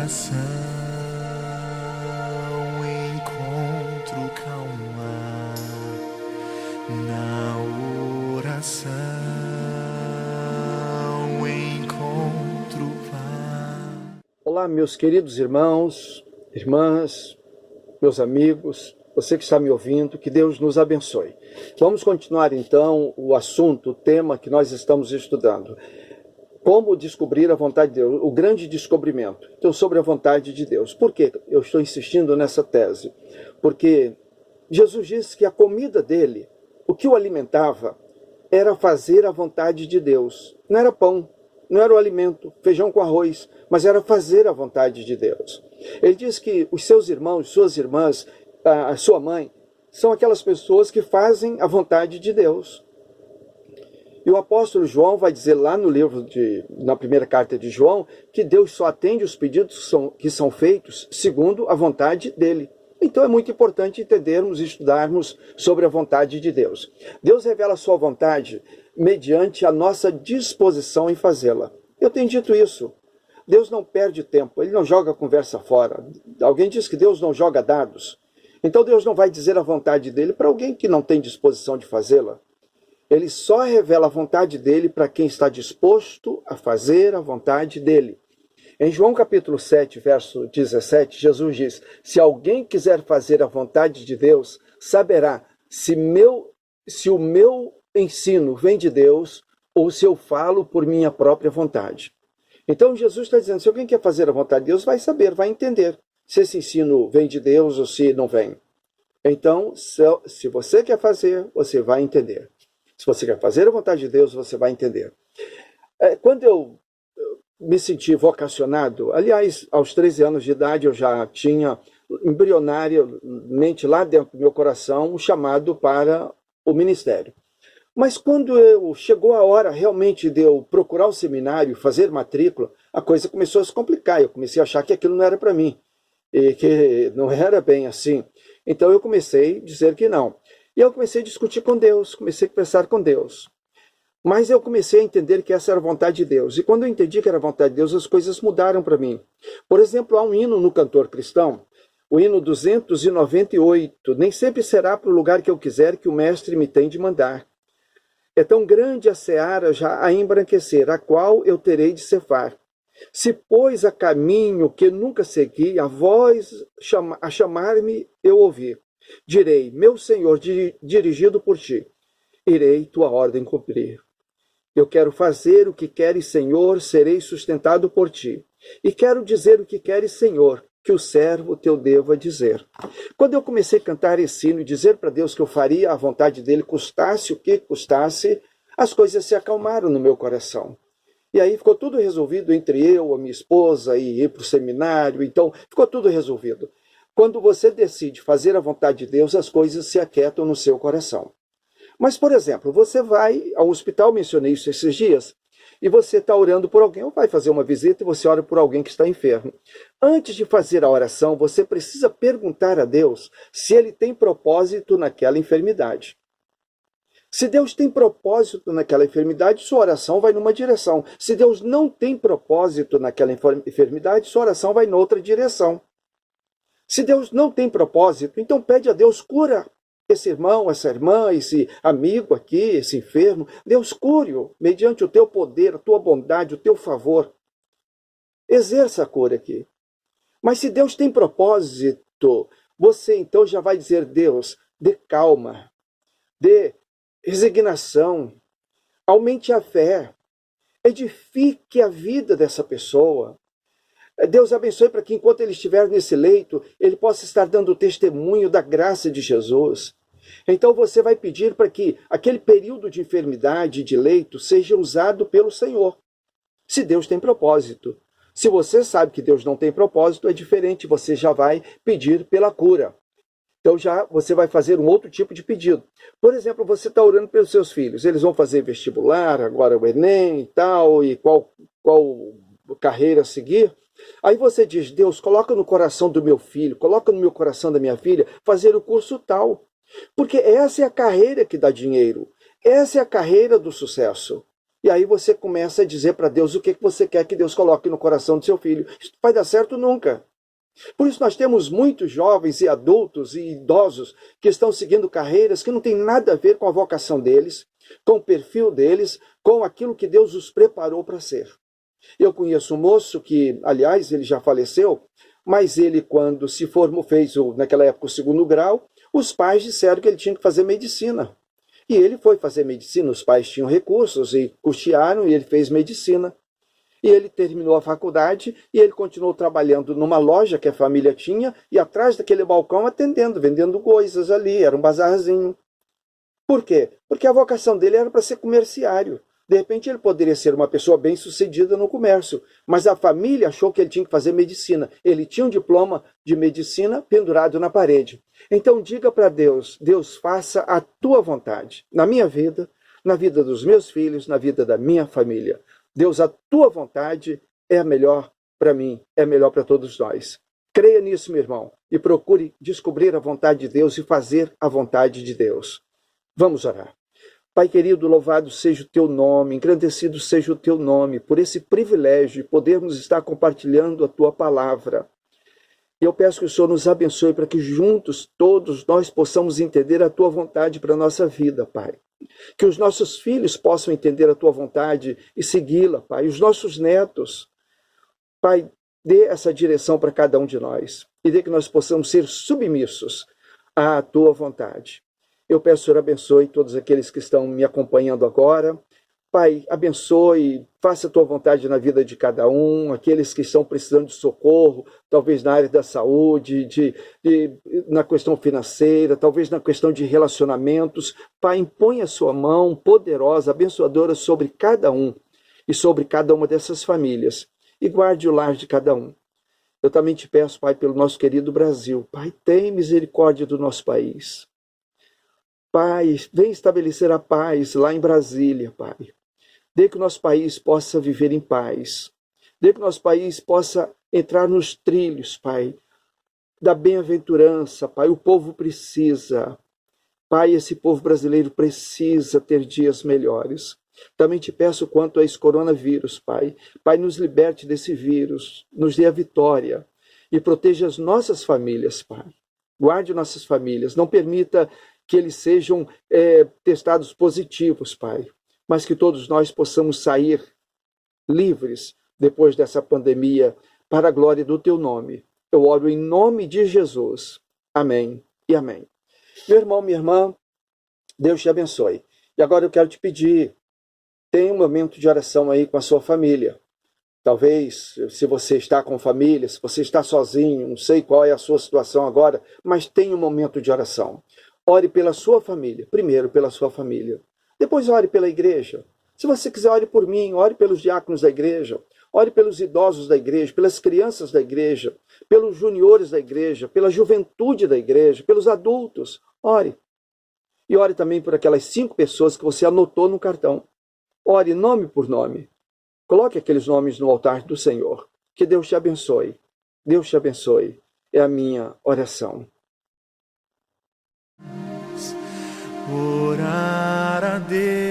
oração encontro calma, na oração encontro paz. Olá, meus queridos irmãos, irmãs, meus amigos, você que está me ouvindo, que Deus nos abençoe. Vamos continuar então o assunto, o tema que nós estamos estudando. Como descobrir a vontade de Deus, o grande descobrimento. Então, sobre a vontade de Deus. Por que eu estou insistindo nessa tese? Porque Jesus disse que a comida dele, o que o alimentava, era fazer a vontade de Deus. Não era pão, não era o alimento, feijão com arroz, mas era fazer a vontade de Deus. Ele diz que os seus irmãos, suas irmãs, a sua mãe, são aquelas pessoas que fazem a vontade de Deus. E o apóstolo João vai dizer lá no livro, na primeira carta de João, que Deus só atende os pedidos que são feitos segundo a vontade dele. Então é muito importante entendermos e estudarmos sobre a vontade de Deus. Deus revela a sua vontade mediante a nossa disposição em fazê-la. Eu tenho dito isso. Deus não perde tempo, ele não joga a conversa fora. Alguém diz que Deus não joga dados. Então Deus não vai dizer a vontade dele para alguém que não tem disposição de fazê-la. Ele só revela a vontade dele para quem está disposto a fazer a vontade dele. Em João capítulo 7, verso 17, Jesus diz: se alguém quiser fazer a vontade de Deus, saberá se o meu ensino vem de Deus ou se eu falo por minha própria vontade. Então Jesus está dizendo, se alguém quer fazer a vontade de Deus, vai saber, vai entender se esse ensino vem de Deus ou se não vem. Então, se você quer fazer, você vai entender. Se você quer fazer a vontade de Deus, você vai entender. Quando eu me senti vocacionado, aliás, aos 13 anos de idade, eu já tinha embrionariamente lá dentro do meu coração um chamado para o ministério. Mas quando chegou a hora realmente de eu procurar o seminário, fazer matrícula, a coisa começou a se complicar. Eu comecei a achar que aquilo não era para mim, e que não era bem assim. Então eu comecei a dizer que não. E eu comecei a discutir com Deus, comecei a conversar com Deus. Mas eu comecei a entender que essa era a vontade de Deus. E quando eu entendi que era a vontade de Deus, as coisas mudaram para mim. Por exemplo, há um hino no Cantor Cristão, o hino 298, nem sempre será para o lugar que eu quiser que o mestre me tem de mandar. É tão grande a seara já a embranquecer, a qual eu terei de cefar. Se, pois, a caminho que nunca segui, a voz a chamar-me eu ouvi. Direi, meu Senhor, dirigido por ti, irei tua ordem cumprir. Eu quero fazer o que queres, Senhor, serei sustentado por ti. E quero dizer o que queres, Senhor, que o servo teu deva dizer. Quando eu comecei a cantar esse hino e dizer para Deus que eu faria a vontade dele, custasse o que custasse, as coisas se acalmaram no meu coração. E aí ficou tudo resolvido entre eu, a minha esposa, e ir para o seminário. Então, ficou tudo resolvido. Quando você decide fazer a vontade de Deus, as coisas se aquietam no seu coração. Mas, por exemplo, você vai ao hospital, mencionei isso esses dias, e você está orando por alguém, ou vai fazer uma visita e você ora por alguém que está enfermo. Antes de fazer a oração, você precisa perguntar a Deus se ele tem propósito naquela enfermidade. Se Deus tem propósito naquela enfermidade, sua oração vai numa direção. Se Deus não tem propósito naquela enfermidade, sua oração vai noutra direção. Se Deus não tem propósito, então pede a Deus, cura esse irmão, essa irmã, esse amigo aqui, esse enfermo. Deus cure-o mediante o teu poder, a tua bondade, o teu favor. Exerça a cura aqui. Mas se Deus tem propósito, você então já vai dizer, Deus, dê calma, dê resignação, aumente a fé, edifique a vida dessa pessoa. Deus abençoe para que enquanto ele estiver nesse leito, ele possa estar dando testemunho da graça de Jesus. Então você vai pedir para que aquele período de enfermidade, de leito, seja usado pelo Senhor. Se Deus tem propósito. Se você sabe que Deus não tem propósito, é diferente, você já vai pedir pela cura. Então já você vai fazer um outro tipo de pedido. Por exemplo, você está orando pelos seus filhos. Eles vão fazer vestibular, agora o Enem e tal, e qual carreira seguir. Aí você diz, Deus, coloca no coração do meu filho, coloca no meu coração da minha filha, fazer o curso tal. Porque essa é a carreira que dá dinheiro. Essa é a carreira do sucesso. E aí você começa a dizer para Deus o que você quer que Deus coloque no coração do seu filho. Isso não vai dar certo nunca. Por isso nós temos muitos jovens e adultos e idosos que estão seguindo carreiras que não têm nada a ver com a vocação deles, com o perfil deles, com aquilo que Deus os preparou para ser. Eu conheço um moço que, aliás, ele já faleceu, mas ele, quando se formou, fez naquela época o 2º grau, os pais disseram que ele tinha que fazer medicina. E ele foi fazer medicina, os pais tinham recursos e custearam, e ele fez medicina. E ele terminou a faculdade e ele continuou trabalhando numa loja que a família tinha e atrás daquele balcão atendendo, vendendo coisas ali, era um bazarzinho. Por quê? Porque a vocação dele era para ser comerciário. De repente ele poderia ser uma pessoa bem-sucedida no comércio, mas a família achou que ele tinha que fazer medicina. Ele tinha um diploma de medicina pendurado na parede. Então diga para Deus, Deus, faça a tua vontade, na minha vida, na vida dos meus filhos, na vida da minha família. Deus, a tua vontade é a melhor para mim, é a melhor para todos nós. Creia nisso, meu irmão, e procure descobrir a vontade de Deus e fazer a vontade de Deus. Vamos orar. Pai querido, louvado seja o teu nome, engrandecido seja o teu nome, por esse privilégio de podermos estar compartilhando a tua palavra. E eu peço que o Senhor nos abençoe para que juntos, todos nós possamos entender a tua vontade para a nossa vida, Pai. Que os nossos filhos possam entender a tua vontade e segui-la, Pai. Os nossos netos, Pai, dê essa direção para cada um de nós e dê que nós possamos ser submissos à tua vontade. Eu peço, Senhor, abençoe todos aqueles que estão me acompanhando agora. Pai, abençoe, faça a tua vontade na vida de cada um, aqueles que estão precisando de socorro, talvez na área da saúde, na questão financeira, talvez na questão de relacionamentos. Pai, impõe a sua mão poderosa, abençoadora sobre cada um e sobre cada uma dessas famílias e guarde o lar de cada um. Eu também te peço, Pai, pelo nosso querido Brasil. Pai, tem misericórdia do nosso país. Pai, vem estabelecer a paz lá em Brasília, Pai. Dê que o nosso país possa viver em paz. Dê que o nosso país possa entrar nos trilhos, Pai, da bem-aventurança, Pai. O povo precisa. Pai, esse povo brasileiro precisa ter dias melhores. Também te peço quanto a esse coronavírus, Pai. Pai, nos liberte desse vírus, nos dê a vitória e proteja as nossas famílias, Pai. Guarde nossas famílias. Não permita que eles sejam testados positivos, Pai, mas que todos nós possamos sair livres depois dessa pandemia, para a glória do teu nome. Eu oro em nome de Jesus. Amém e amém. Meu irmão, minha irmã, Deus te abençoe. E agora eu quero te pedir, tenha um momento de oração aí com a sua família. Talvez, se você está com família, se você está sozinho, não sei qual é a sua situação agora, mas tenha um momento de oração. Ore pela sua família, primeiro pela sua família. Depois ore pela igreja. Se você quiser, ore por mim, ore pelos diáconos da igreja, ore pelos idosos da igreja, pelas crianças da igreja, pelos juniores da igreja, pela juventude da igreja, pelos adultos. Ore. E ore também por aquelas 5 pessoas que você anotou no cartão. Ore nome por nome. Coloque aqueles nomes no altar do Senhor. Que Deus te abençoe. Deus te abençoe. É a minha oração. Orar a Deus.